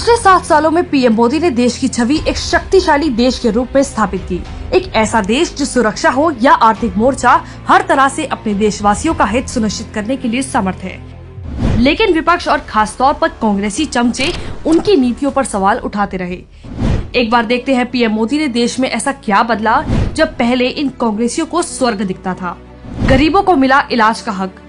पिछले 7 सालों में पीएम मोदी ने देश की छवि एक शक्तिशाली देश के रूप में स्थापित की। एक ऐसा देश जो सुरक्षा हो या आर्थिक मोर्चा हर तरह से अपने देशवासियों का हित सुनिश्चित करने के लिए समर्थ है। लेकिन विपक्ष और खास तौर पर कांग्रेसी चमचे उनकी नीतियों पर सवाल उठाते रहे। एक बार देखते हैं पीएम मोदी ने देश में ऐसा क्या बदला जब पहले इन कांग्रेसियों को स्वर्ग दिखता था। गरीबों को मिला इलाज का हक।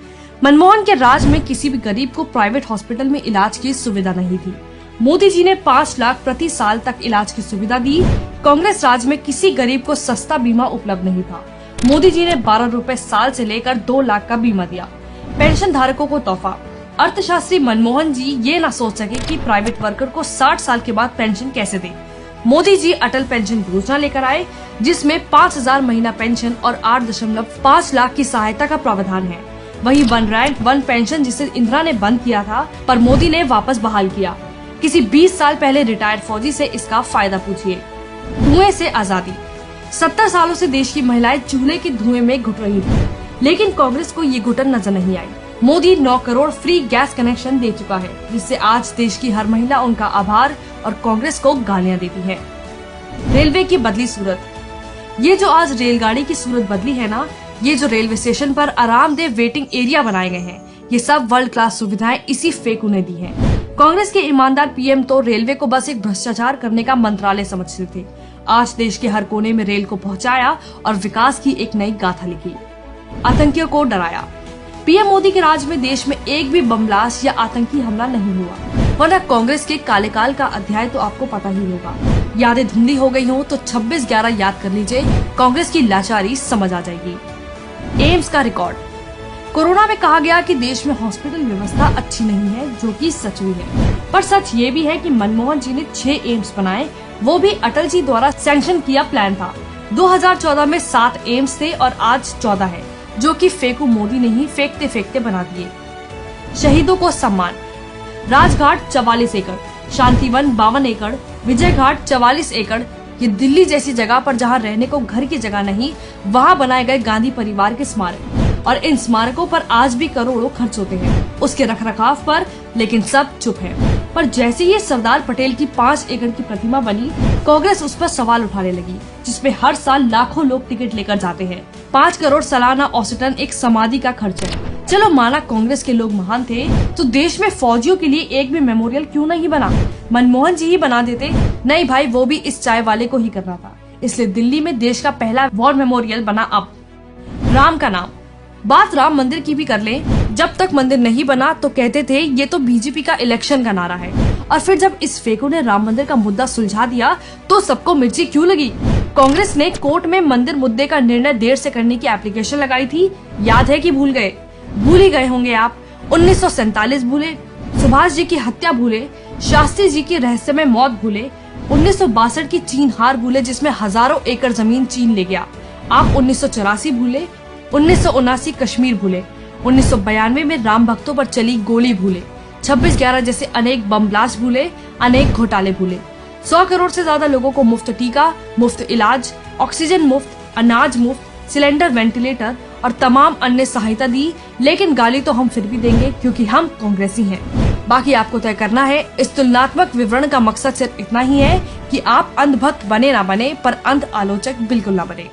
मनमोहन के राज में किसी भी गरीब को प्राइवेट हॉस्पिटल में इलाज की सुविधा नहीं थी। मोदी जी ने 5 लाख प्रति साल तक इलाज की सुविधा दी। कांग्रेस राज में किसी गरीब को सस्ता बीमा उपलब्ध नहीं था। मोदी जी ने 12 रुपए साल से लेकर 2 लाख का बीमा दिया। पेंशन धारकों को तोहफा। अर्थशास्त्री मनमोहन जी ये न सोच सके कि प्राइवेट वर्कर को 60 साल के बाद पेंशन कैसे दे। मोदी जी अटल पेंशन योजना लेकर आए, जिसमें 5,000 महीना पेंशन और 8.5 लाख की सहायता का प्रावधान है। वही वन रैंक वन पेंशन जिसे इंदिरा ने बंद किया था, पर मोदी ने वापस बहाल किया। किसी 20 साल पहले रिटायर्ड फौजी से इसका फायदा पूछिए। धुएं से आजादी। 70 सालों से देश की महिलाएं चूल्हे के धुएं में घुट रही थी, लेकिन कांग्रेस को ये घुटन नजर नहीं आई। Modi 9 crore free gas connection दे चुका है, जिससे आज देश की हर महिला उनका आभार और कांग्रेस को गालियां देती है। रेलवे की बदली सूरत। ये जो आज रेलगाड़ी की सूरत बदली है ना, ये जो रेलवे स्टेशन पर आरामदेह वेटिंग एरिया बनाए गए हैं, ये सब वर्ल्ड क्लास सुविधाएं इसी फेकू ने दी हैं। कांग्रेस के ईमानदार पीएम तो रेलवे को बस एक भ्रष्टाचार करने का मंत्रालय समझते थे। आज देश के हर कोने में रेल को पहुंचाया और विकास की एक नई गाथा लिखी। आतंकियों को डराया। पीएम मोदी के राज में देश में एक भी बम ब्लास्ट या आतंकी हमला नहीं हुआ, वरना कांग्रेस के काले काल का अध्याय तो आपको पता ही होगा। यादें धुंधली हो गई हो तो 26/11 याद कर लीजिए, कांग्रेस की लाचारी समझ आ जाएगी। एम्स का रिकॉर्ड। कोरोना में कहा गया कि देश में हॉस्पिटल व्यवस्था अच्छी नहीं है, जो कि सच भी है। पर सच ये भी है कि मनमोहन जी ने 6 एम्स बनाए, वो भी अटल जी द्वारा सैंक्शन किया प्लान था। 2014 में 7 एम्स थे और आज 14 है, जो कि फेकू मोदी ने ही फेंकते फेंकते बना दिए। शहीदों को सम्मान। राजघाट 44 एकड़, शांतिवन 52 एकड़, विजय घाट 44 एकड़। ये दिल्ली जैसी जगह पर जहाँ रहने को घर की जगह नहीं, वहाँ बनाए गए गांधी परिवार के स्मारक। और इन स्मारकों पर आज भी करोड़ों खर्च होते हैं उसके रखरखाव पर, लेकिन सब चुप है। पर जैसे ही सरदार पटेल की 5 एकड़ की प्रतिमा बनी, कांग्रेस उस पर सवाल उठाने लगी, जिसमें हर साल लाखों लोग टिकट लेकर जाते हैं। 5 करोड़ सालाना औसतन एक समाधि का खर्च है। चलो माना कांग्रेस के लोग महान थे, तो देश में फौजियों के लिए एक भी मेमोरियल क्यों नहीं बना? मनमोहन जी ही बना देते। नहीं भाई, वो भी इस चाय वाले को ही करना था, इसलिए दिल्ली में देश का पहला वॉर मेमोरियल बना। अब राम का नाम। बात राम मंदिर की भी कर लें। जब तक मंदिर नहीं बना तो कहते थे ये तो बीजेपी का इलेक्शन का नारा है, और फिर जब इस फेकू ने राम मंदिर का मुद्दा सुलझा दिया तो सबको मिर्ची क्यों लगी? कांग्रेस ने कोर्ट में मंदिर मुद्दे का निर्णय देर से करने की एप्लीकेशन लगाई थी, याद है कि भूल गए? भूल ही गए होंगे आप। 1947 भूले, सुभाष जी की हत्या भूले, शास्त्री जी की रहस्यमय मौत भूले, 1962 की चीन हार भूले जिसमें हजारों एकड़ जमीन चीन ले गया। आप 1984 भूले, 1979 कश्मीर भूले, 1992 में राम भक्तों पर चली गोली भूले, 26/11 जैसे अनेक बम ब्लास्ट भूले, अनेक घोटाले भूले। 100 करोड़ से ज्यादा लोगों को मुफ्त टीका, मुफ्त इलाज, ऑक्सीजन मुफ्त, अनाज मुफ्त, सिलेंडर, वेंटिलेटर और तमाम अन्य सहायता दी। लेकिन गाली तो हम फिर भी देंगे, क्योंकि हम कांग्रेसी हैं। बाकी आपको तय करना है। इस तुलनात्मक विवरण का मकसद सिर्फ इतना ही है कि आप अंधभक्त बने ना बने, पर अंध आलोचक बिल्कुल ना बने।